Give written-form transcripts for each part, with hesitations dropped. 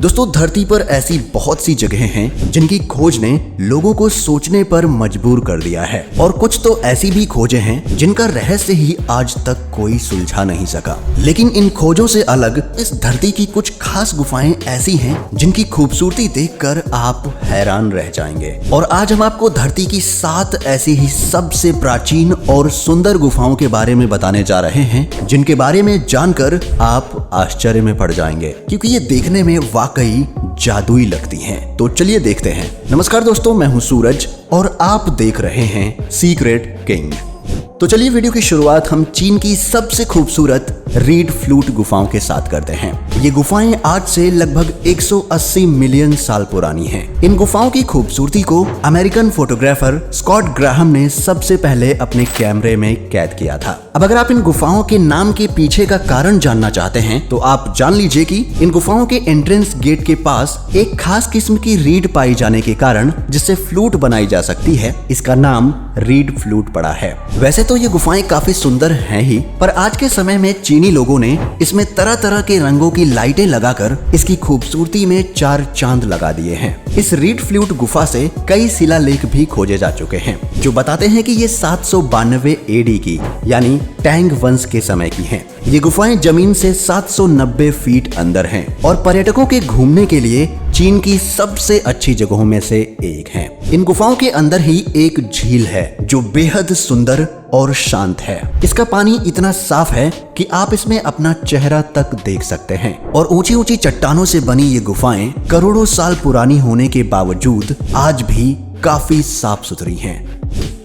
दोस्तों, धरती पर ऐसी बहुत सी जगहें हैं जिनकी खोज ने लोगों को सोचने पर मजबूर कर दिया है, और कुछ तो ऐसी भी खोजें हैं जिनका रहस्य ही आज तक कोई सुलझा नहीं सका। लेकिन इन खोजों से अलग इस धरती की कुछ खास गुफाएं ऐसी हैं जिनकी खूबसूरती देखकर आप हैरान रह जाएंगे। और आज हम आपको धरती की 7 ऐसी ही सबसे प्राचीन और सुंदर गुफाओं के बारे में बताने जा रहे हैं, जिनके बारे में जानकर आप आश्चर्य में पड़ जाएंगे, क्योंकि ये देखने में वाकई जादुई लगती हैं। तो चलिए देखते हैं। नमस्कार दोस्तों, मैं हूं सूरज और आप देख रहे हैं सीक्रेट किंग। तो चलिए वीडियो की शुरुआत हम चीन की सबसे खूबसूरत रीड फ्लूट गुफाओं के साथ करते हैं। ये गुफाएं आज से लगभग 180 मिलियन साल पुरानी हैं। इन गुफाओं की खूबसूरती को अमेरिकन फोटोग्राफर स्कॉट ग्राहम ने सबसे पहले अपने कैमरे में कैद किया था। अब अगर आप इन गुफाओं के नाम के पीछे का कारण जानना चाहते हैं तो आप जान लीजिए कि इन गुफाओं के एंट्रेंस गेट के पास एक खास किस्म की रीड पाई जाने के कारण जिससे फ्लूट बनाई जा सकती है, इसका नाम रीड फ्लूट पड़ा है। वैसे तो ये गुफाएं काफी सुंदर हैं ही, पर आज के समय में चीनी लोगों ने इसमें तरह तरह के रंगों की लाइटें लगाकर इसकी खूबसूरती में 4 चांद लगा दिए हैं। इस रीड फ्लूट गुफा से कई शिलालेख भी खोजे जा चुके हैं जो बताते हैं कि ये 792 एडी की यानी टैंग वंश के समय की हैं। ये गुफाएं जमीन से 790 फीट अंदर हैं और पर्यटकों के घूमने के लिए चीन की सबसे अच्छी जगहों में से एक है। इन गुफाओं के अंदर ही एक झील है जो बेहद सुंदर और शांत है। इसका पानी इतना साफ है कि आप इसमें अपना चेहरा तक देख सकते हैं, और ऊंची ऊंची चट्टानों से बनी ये गुफाएं करोड़ों साल पुरानी होने के बावजूद आज भी काफी साफ सुथरी हैं।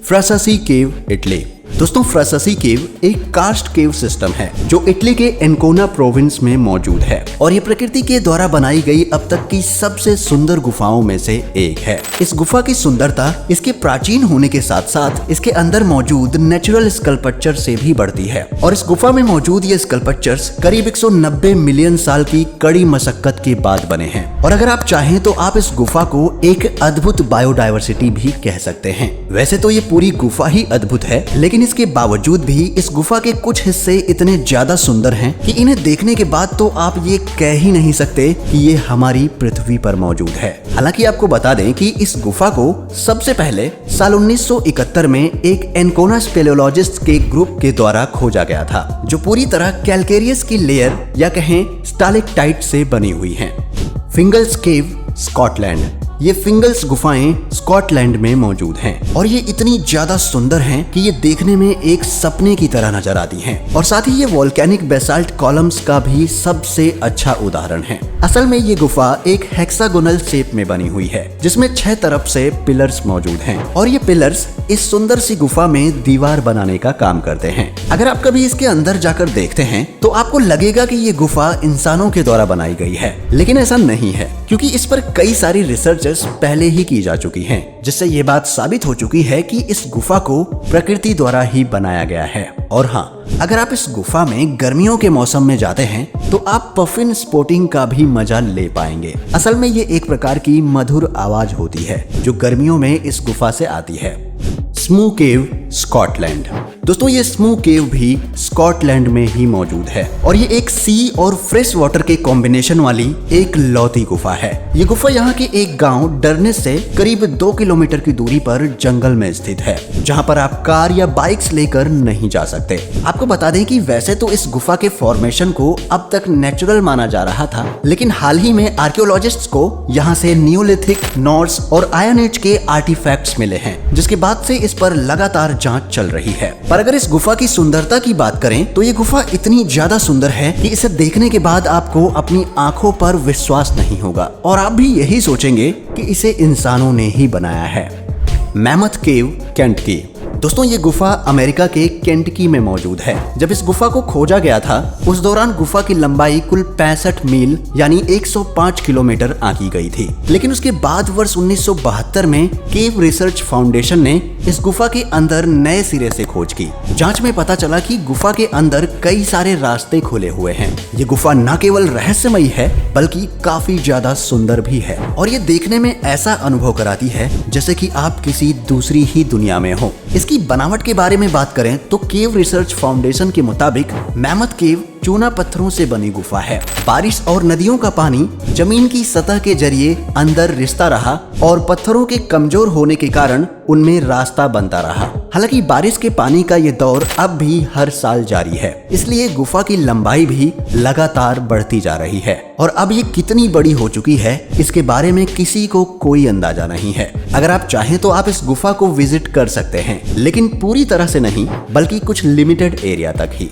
फ्रासासी केव, इटली। दोस्तों, फ्रासासी केव एक कार्स्ट केव सिस्टम है जो इटली के एनकोना प्रोविंस में मौजूद है, और ये प्रकृति के द्वारा बनाई गई अब तक की सबसे सुंदर गुफाओं में से एक है। इस गुफा की सुंदरता इसके प्राचीन होने के साथ साथ इसके अंदर मौजूद नेचुरल स्कल्पचर से भी बढ़ती है, और इस गुफा में मौजूद ये स्कल्पचर्स करीब 190 मिलियन साल की कड़ी मशक्कत के बाद बने हैं। और अगर आप चाहें तो आप इस गुफा को एक अद्भुत बायोडायवर्सिटी भी कह सकते हैं। वैसे तो ये पूरी गुफा ही अद्भुत है, लेकिन इसके बावजूद भी इस गुफा के कुछ हिस्से इतने ज्यादा सुंदर हैं कि इन्हें देखने के बाद तो आप ये कह ही नहीं सकते कि ये हमारी पृथ्वी पर मौजूद है। हालांकि आपको बता दें कि इस गुफा को सबसे पहले साल 1971 में एक एनकोना स्पेलियोलॉजिस्ट के ग्रुप के द्वारा खोजा गया था, जो पूरी तरह कैलकेरियस की लेयर या कहें स्टालेक्टाइट से बनी हुई है। फिंगल्स केव, स्कॉटलैंड। ये फिंगल्स गुफाएं स्कॉटलैंड में मौजूद हैं, और ये इतनी ज्यादा सुंदर हैं कि ये देखने में एक सपने की तरह नजर आती हैं। और साथ ही ये वोल्केनिक बेसाल्ट कॉलम्स का भी सबसे अच्छा उदाहरण है। असल में ये गुफा एक हेक्सागोनल शेप में बनी हुई है, जिसमें 6 तरफ से पिलर्स मौजूद हैं, और ये पिलर्स इस सुंदर सी गुफा में दीवार बनाने का काम करते हैं। अगर आप कभी इसके अंदर जाकर देखते हैं तो आपको लगेगा कि ये गुफा इंसानों के द्वारा बनाई गई है, लेकिन ऐसा नहीं है, क्योंकि इस पर कई सारी रिसर्च पहले ही की जा चुकी हैं, जिससे ये बात साबित हो चुकी है कि इस गुफा को प्रकृति द्वारा ही बनाया गया है। और हाँ, अगर आप इस गुफा में गर्मियों के मौसम में जाते हैं तो आप पफिन स्पोर्टिंग का भी मजा ले पाएंगे। असल में ये एक प्रकार की मधुर आवाज होती है जो गर्मियों में इस गुफा से आती है। स्मू केव, स्कॉटलैंड। दोस्तों, ये स्मू केव भी स्कॉटलैंड में ही मौजूद है, और ये एक सी और फ्रेश वाटर के कॉम्बिनेशन वाली एक लौती गुफा है। ये गुफा यहाँ के एक गांव डरनेस से करीब 2 किलोमीटर की दूरी पर जंगल में स्थित है, जहाँ पर आप कार या बाइक्स लेकर नहीं जा सकते। आपको बता दें कि वैसे तो इस गुफा के फॉर्मेशन को अब तक नेचुरल माना जा रहा था, लेकिन हाल ही में आर्कियोलॉजिस्ट्स को यहाँ से नियोलिथिक, नॉर्स और आयरन एज के आर्टिफैक्ट्स मिले हैं, जिसके बाद से इस पर लगातार जांच चल रही है। पर अगर इस गुफा की सुंदरता की बात करें तो ये गुफा इतनी ज्यादा सुंदर है कि इसे देखने के बाद आपको अपनी आंखों पर विश्वास नहीं होगा, और आप भी यही सोचेंगे कि इसे इंसानों ने ही बनाया है। मैमथ केव, केंटकी। दोस्तों, ये गुफा अमेरिका के केंटकी में मौजूद है। जब इस गुफा को खोजा गया था उस दौरान गुफा की लंबाई कुल 65 मील यानी 105 किलोमीटर आंकी गई थी, लेकिन उसके बाद वर्ष 1972 में केव रिसर्च फाउंडेशन ने इस गुफा के अंदर नए सिरे से खोज की। जांच में पता चला कि गुफा के अंदर कई सारे रास्ते खुले हुए हैं। ये गुफा न केवल रहस्यमयी है बल्कि काफी ज्यादा सुंदर भी है, और ये देखने में ऐसा अनुभव कराती है जैसे कि आप किसी दूसरी ही दुनिया में हो। इसकी बनावट के बारे में बात करें तो केव रिसर्च फाउंडेशन के मुताबिक मैमथ केव चूना पत्थरों से बनी गुफा है। बारिश और नदियों का पानी जमीन की सतह के जरिए अंदर रिश्ता रहा और पत्थरों के कमजोर होने के कारण उनमें रास्ता बनता रहा। हालांकि बारिश के पानी का ये दौर अब भी हर साल जारी है, इसलिए गुफा की लंबाई भी लगातार बढ़ती जा रही है और अब ये कितनी बड़ी हो चुकी है इसके बारे में किसी को कोई अंदाजा नहीं है। अगर आप चाहें तो आप इस गुफा को विजिट कर सकते हैं, लेकिन पूरी तरह से नहीं, बल्कि कुछ लिमिटेड एरिया तक ही।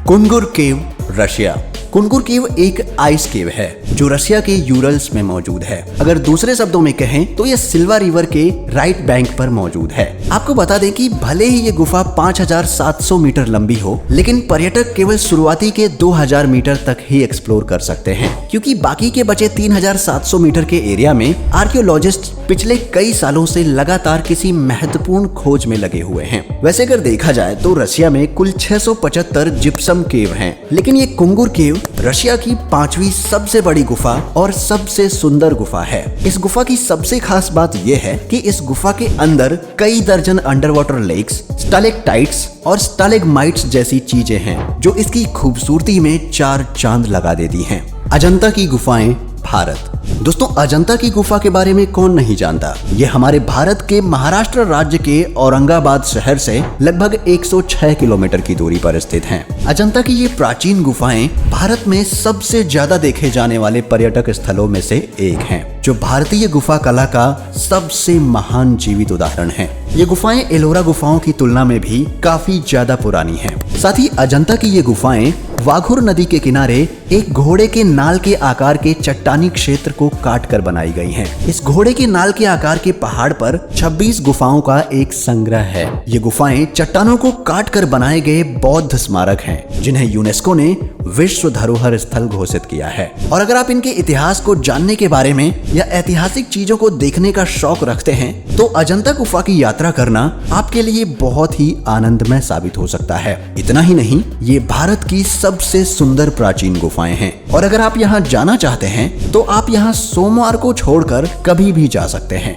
कुनगुर केव, रशिया। कुनगुर केव एक आइस केव है जो रशिया के यूरल्स में मौजूद है। अगर दूसरे शब्दों में कहें तो यह सिल्वा रिवर के राइट बैंक पर मौजूद है। आपको बता दें कि भले ही ये गुफा 5700 मीटर लंबी हो, लेकिन पर्यटक केवल शुरुआती के 2000 मीटर तक ही एक्सप्लोर कर सकते हैं, क्योंकि बाकी के बचे 3700 मीटर के एरिया में आर्कियोलॉजिस्ट पिछले कई सालों से लगातार किसी महत्वपूर्ण खोज में लगे हुए हैं। वैसे अगर देखा जाए तो रशिया में कुल 675 जिप्सम केव हैं, लेकिन ये कुनगुर केव रशिया की 5वीं सबसे बड़ी गुफा और सबसे सुंदर गुफा है। इस गुफा की सबसे खास बात यह है कि इस गुफा के अंदर कई दर्जन अंडर वाटर लेक्स, स्टालेक्टाइट्स और स्टालेग्माइट्स जैसी चीजें हैं जो इसकी खूबसूरती में 4 चांद लगा देती हैं। अजंता की गुफाएं, भारत। दोस्तों, अजंता की गुफा के बारे में कौन नहीं जानता। ये हमारे भारत के महाराष्ट्र राज्य के औरंगाबाद शहर से लगभग 106 किलोमीटर की दूरी पर स्थित हैं। अजंता की ये प्राचीन गुफाएं भारत में सबसे ज्यादा देखे जाने वाले पर्यटक स्थलों में से एक हैं, जो भारतीय गुफा कला का सबसे महान जीवित उदाहरण है। ये गुफाएं एलोरा गुफाओं की तुलना में भी काफी ज्यादा पुरानी हैं। साथ ही अजंता की ये गुफाएं वाघुर नदी के किनारे एक घोड़े के नाल के आकार के चट्टानी क्षेत्र को काट कर बनाई गई हैं। इस घोड़े के नाल के आकार के पहाड़ पर 26 गुफाओं का एक संग्रह है। ये गुफाएं चट्टानों को काट कर बनाए गए बौद्ध स्मारक हैं, जिन्हें यूनेस्को ने विश्व धरोहर स्थल घोषित किया है। और अगर आप इनके इतिहास को जानने के बारे में या ऐतिहासिक चीजों को देखने का शौक रखते हैं तो अजंता गुफा की यात्रा करना आपके लिए बहुत ही आनंदमय साबित हो सकता है। इतना ही नहीं, ये भारत की सबसे सुंदर प्राचीन गुफाएं हैं और अगर आप यहाँ जाना चाहते हैं तो आप यहाँ सोमवार को छोड़कर कभी भी जा सकते हैं।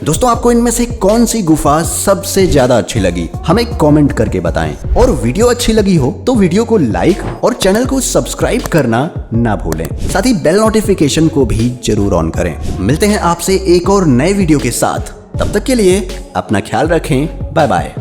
दोस्तों, आपको इनमें से कौन सी गुफा सबसे ज्यादा अच्छी लगी हमें कमेंट करके बताएं। और वीडियो अच्छी लगी हो तो वीडियो को लाइक और चैनल को सब्सक्राइब करना ना भूलें। साथ ही बेल नोटिफिकेशन को भी जरूर ऑन करें। मिलते हैं आपसे एक और नए वीडियो के साथ। तब तक के लिए अपना ख्याल रखें। Bye bye.